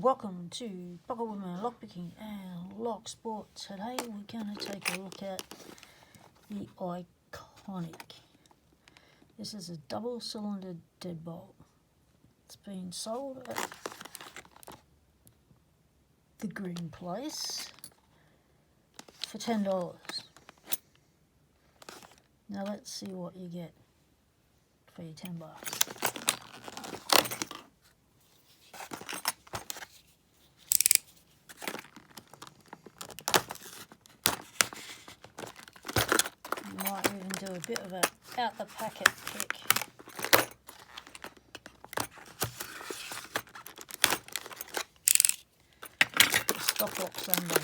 welcome to Bucket Women Lockpicking and Locksport. Today we're going to take a look at the IKonic. This is a double cylinder deadbolt. It's been sold at the Green Place for $10. Now let's see what you get for your $10. Might even do a bit of a out the packet pick. Stock lock Sunday.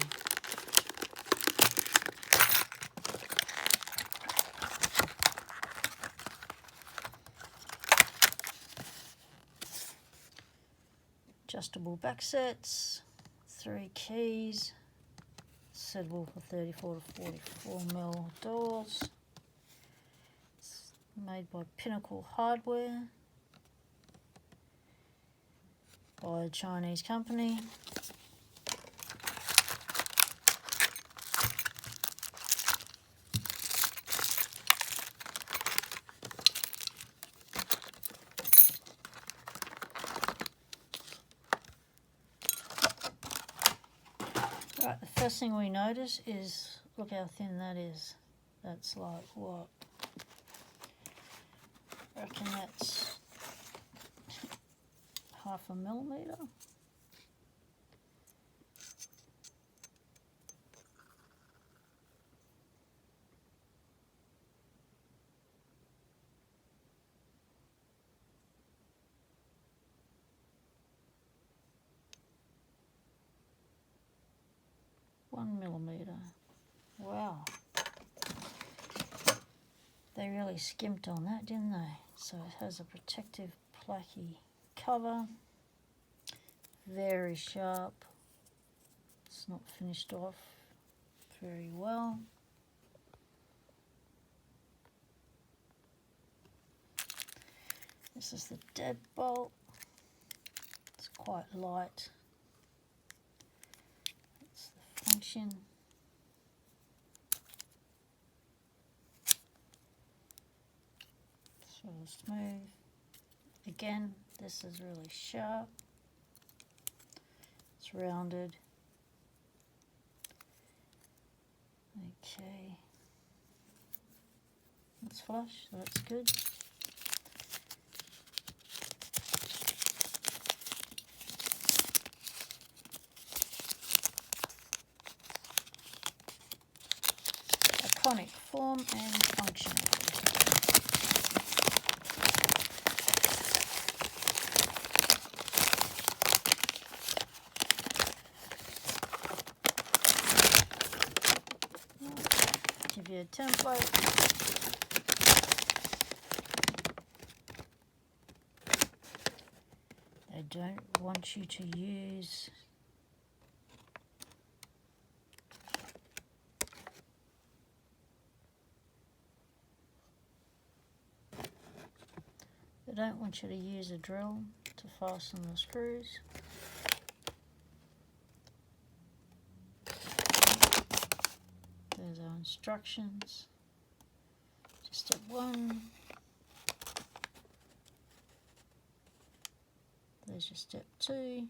Adjustable back sets, 3 keys. Settable for 34 to 44mm doors. It's made by Pinnacle Hardware by a Chinese company. Right, the first thing we notice is, look how thin that is. That's like what? I reckon that's 0.5 millimetre. $1mm. Wow. They really skimped on that, didn't they? So it has a protective placky cover. Very sharp. It's not finished off very well. This is the deadbolt. It's quite light. Function. Sort of smooth. Again, this is really sharp. It's rounded. Okay. It's flush, so that's good. IKonic form and functionality. Give you a template. They don't want you to use They don't want you to use a drill to fasten the screws. There's our instructions. Just step 1. There's your step 2.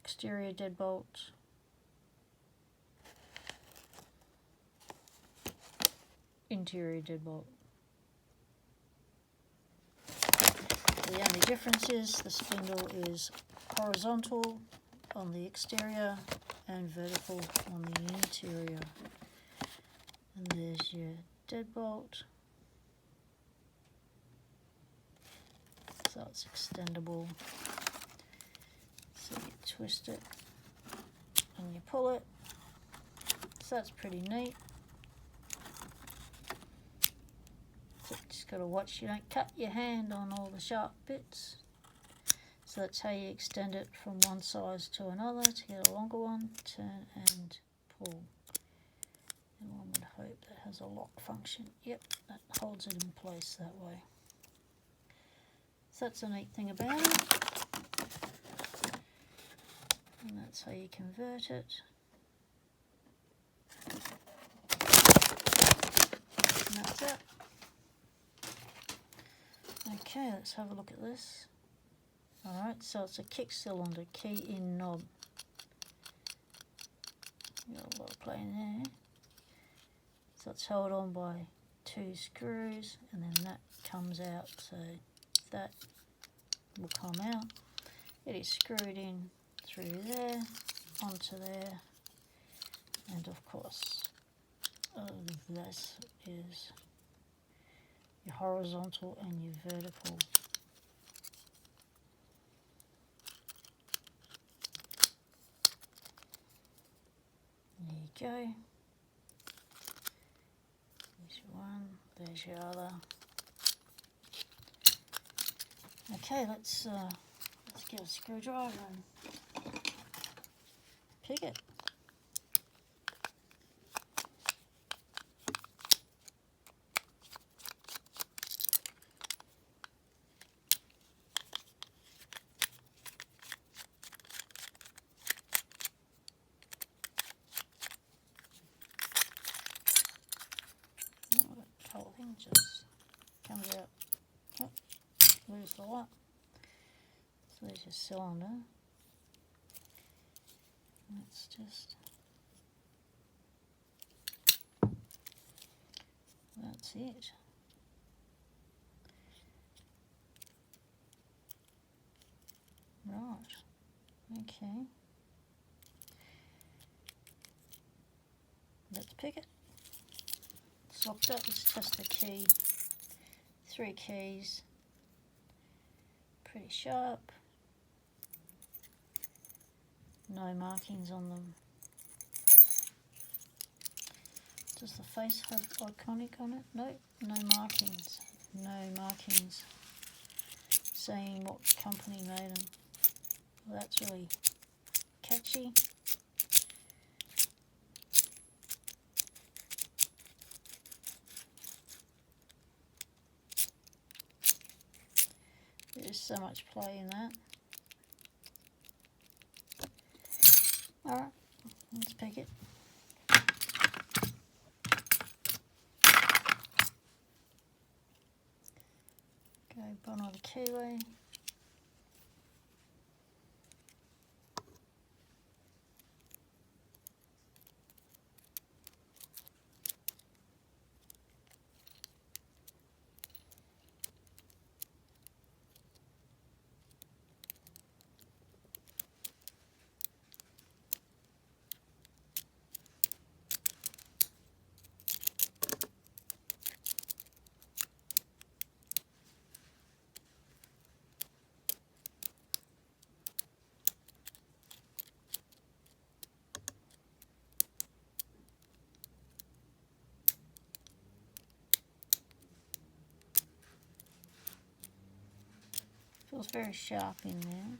Exterior deadbolt. Interior deadbolt. The only difference is the spindle is horizontal on the exterior and vertical on the interior. And there's your deadbolt. So it's extendable. So you twist it and you pull it. So that's pretty neat. Just got to watch you don't cut your hand on all the sharp bits. So that's how you extend it from one size to another to get a longer one. Turn and pull. And one would hope that has a lock function. Yep, that holds it in place that way. So that's the neat thing about it. And that's how you convert it. And that's it. Okay, let's have a look at this. Alright, so it's a kick cylinder, key in knob. Got a lot of play in there. So it's held on by 2 screws, and then that comes out, so that will come out. It is screwed in through there, onto there, and of course this is your horizontal and your vertical. There you go. There's your one, there's your other. Okay, let's get a screwdriver and pick it. The whole thing just comes out. Oh, lose the light. So there's your cylinder. Let's just, that's it. Right, okay. Let's pick it. It's locked up, it's just a key. 3 keys. Pretty sharp. No markings on them. Does the face have IKonic on it? Nope, no markings. No markings saying what company made them. Well, that's really catchy. There's so much play in that. Alright, let's pick it. Go bottom of the keyway. Feels very sharp in there.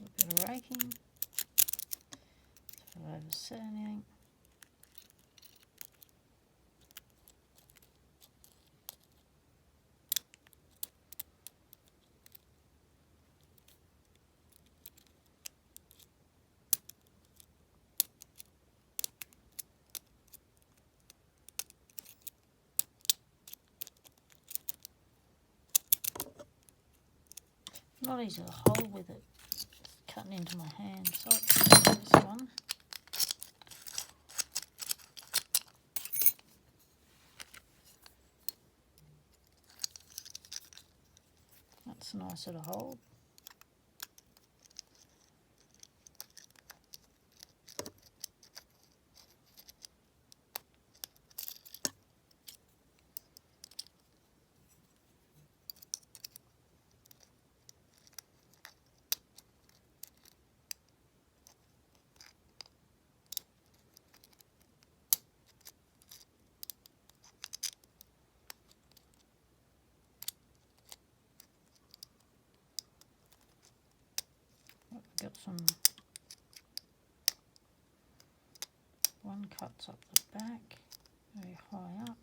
A bit of raking for oversetting. Not easy to hold with it. It's cutting into my hand. So this one. That's nicer to hold. got some one cuts up the back, very high up.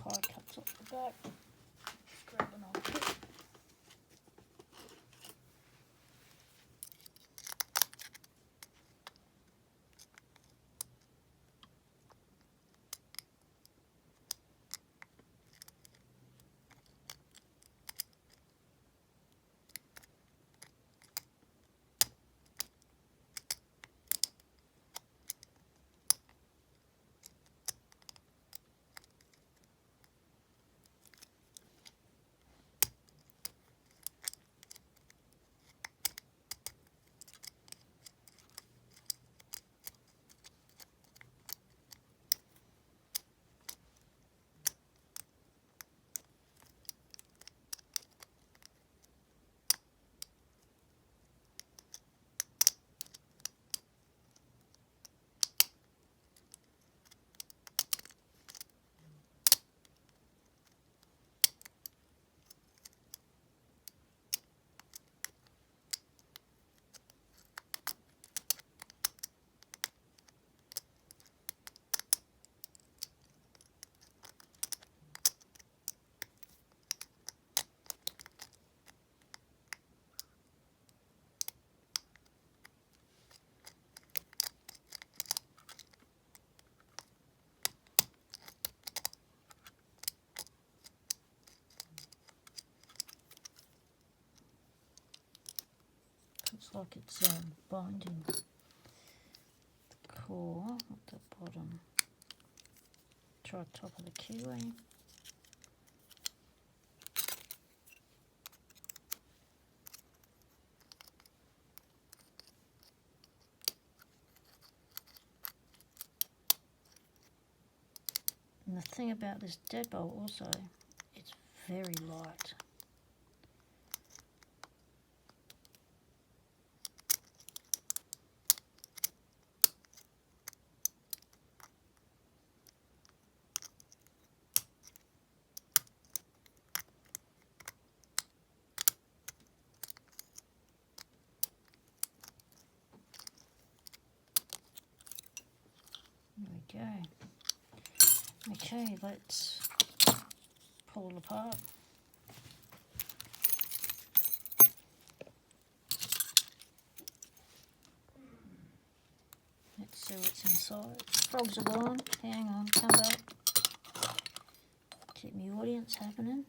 High cuts off the back. Grab an old pick. Looks like it's binding the core at the bottom. Try top of the keyway. And the thing about this deadbolt also, it's very light. There we go. Okay, let's pull it apart. Let's see what's inside. Frogs are gone. Hang on, come back. Keep my audience happening.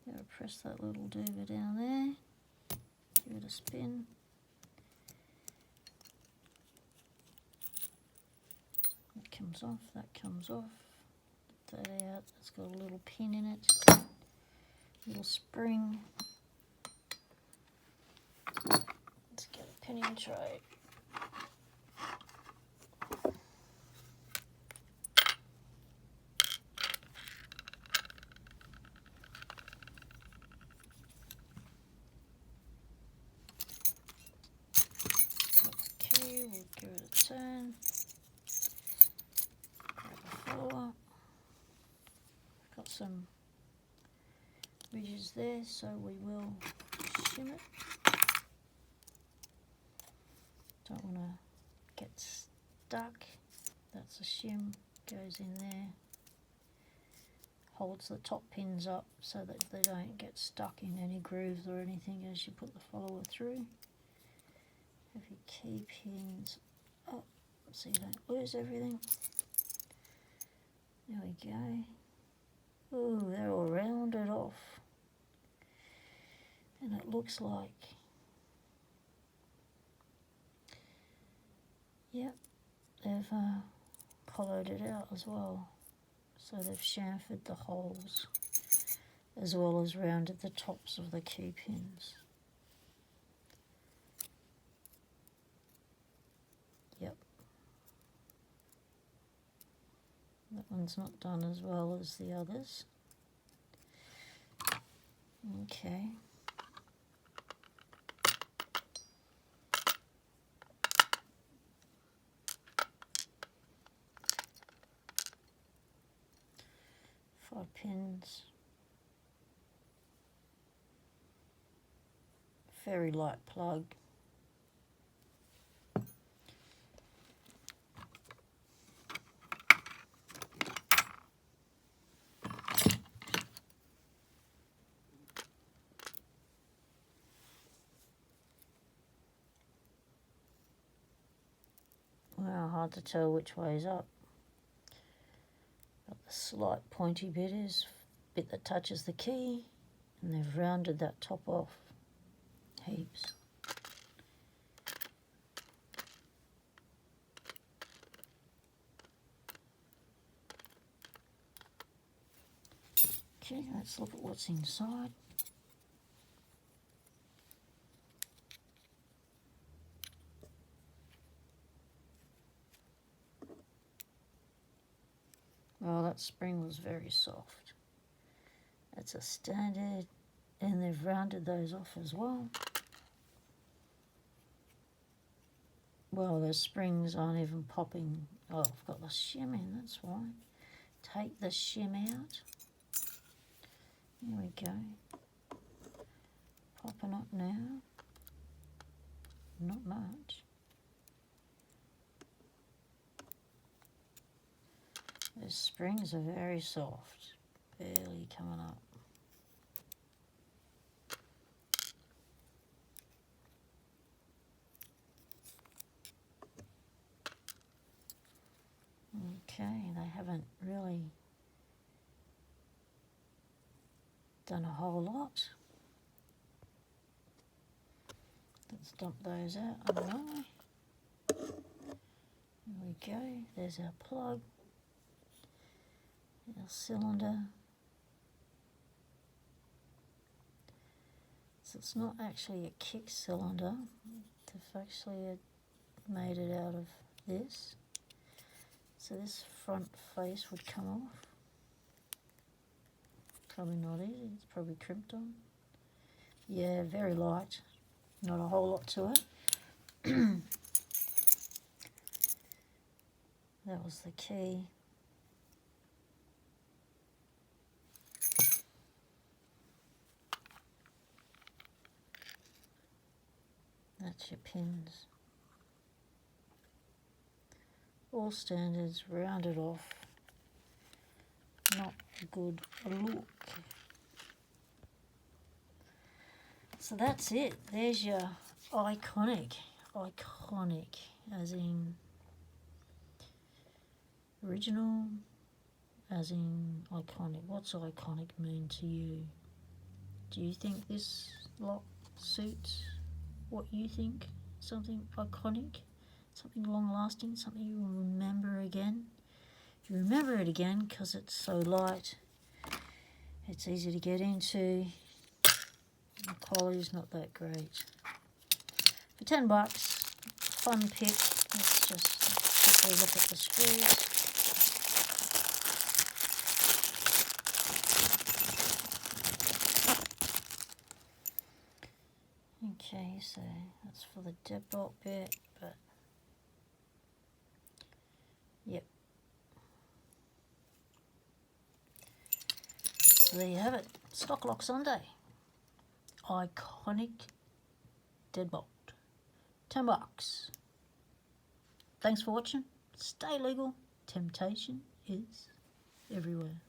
Gotta press that little doober down there. Give it a spin. That comes off, that comes off. Get that out. It's got a little pin in it. Little spring. Let's get a pinning tray. Okay, we'll give it a turn. Grab a follower. Got some ridges there, so we will shim it. Don't want to get stuck. That's a shim, goes in there. Holds the top pins up so that they don't get stuck in any grooves or anything as you put the follower through. Have your key pins up so you don't lose everything. There we go. Ooh, they're all rounded off. And it looks like, yep, they've hollowed it out as well. So they've chamfered the holes as well as rounded the tops of the key pins. Yep. That one's not done as well as the others. Okay. Five pins. Very light plug. Wow, hard to tell which way is up. But the slight pointy bit is the bit that touches the key, and they've rounded that top off heaps. Okay, let's look at what's inside. Well, that spring was very soft. That's a standard, and they've rounded those off as well. Well, the springs aren't even popping. Oh, I've got the shim in, that's why. Take the shim out. There we go. Popping up now. Not much. Those springs are very soft, barely coming up. Okay, they haven't really done a whole lot. Let's dump those out of the way. There we go, there's our plug, our cylinder. So it's not actually a kick cylinder, they've actually made it out of this. So this front face would come off. Probably not easy, it's probably crimped on. Yeah, very light, not a whole lot to it. That was the key. That's your pins. All standards, rounded off. Not a good look. So that's it. There's your IKonic. IKonic, as in original, as in iconic. What's iconic mean to you? Do you think this lock suits what you think? Something iconic? Something long-lasting? Something you will remember again? You remember it again because it's so light. It's easy to get into. The quality's not that great. For $10, fun pick. Let's just quickly look at the screws. Okay, so that's for the deadbolt bit, but yep. So there you have it. Stock Lock Sunday. IKonic Deadbolt. $10. Thanks for watching. Stay legal. Temptation is everywhere.